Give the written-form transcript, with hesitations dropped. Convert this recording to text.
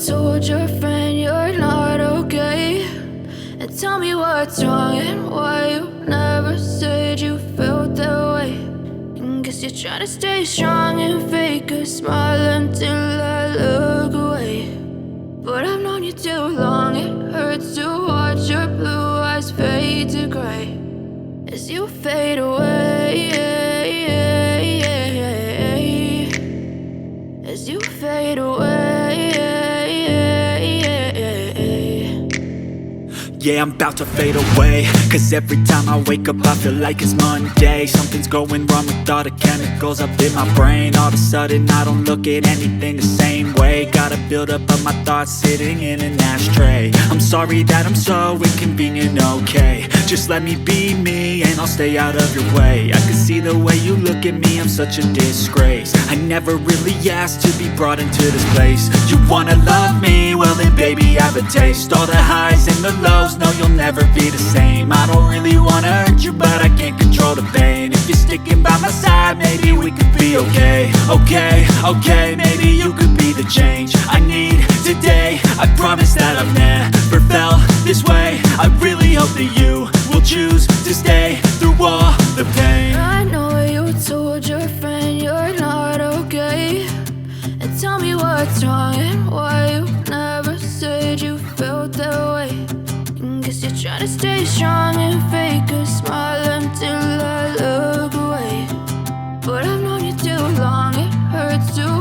told your friend you're not okay, and tell me what's wrong and why you never said you felt that way. And guess you're trying to stay strong and fake a smile until I look away. But I've known you too long, it hurts to watch your blue eyes fade to gray as you fade away, as you fade away. Yeah, I'm about to fade away, cause every time I wake up I feel like it's Monday. Something's going wrong with all the chemicals up in my brain. All of a sudden I don't look at anything the same way. Gotta build up of my thoughts sitting in an ashtray. I'm sorry that I'm so inconvenient, okay. Just let me be me and I'll stay out of your way. I can see the way you look at me, I'm such a disgrace. I never really asked to be brought into this place. You wanna love me? Well then baby I have a taste. All the highs and the lows, no you'll never be the same. I don't really wanna hurt you but I can't control the pain. If you're sticking by my side maybe we could be okay. Okay, maybe you could be the change I need today. I promise that I've never felt this way. I really hope that you will choose to stay through all the pain. I know you told your friend you're not okay, and tell me what's wrong and why you never said you felt that way. And guess you're trying to stay strong and fake a smile until I look away. But I've known you too long, it hurts to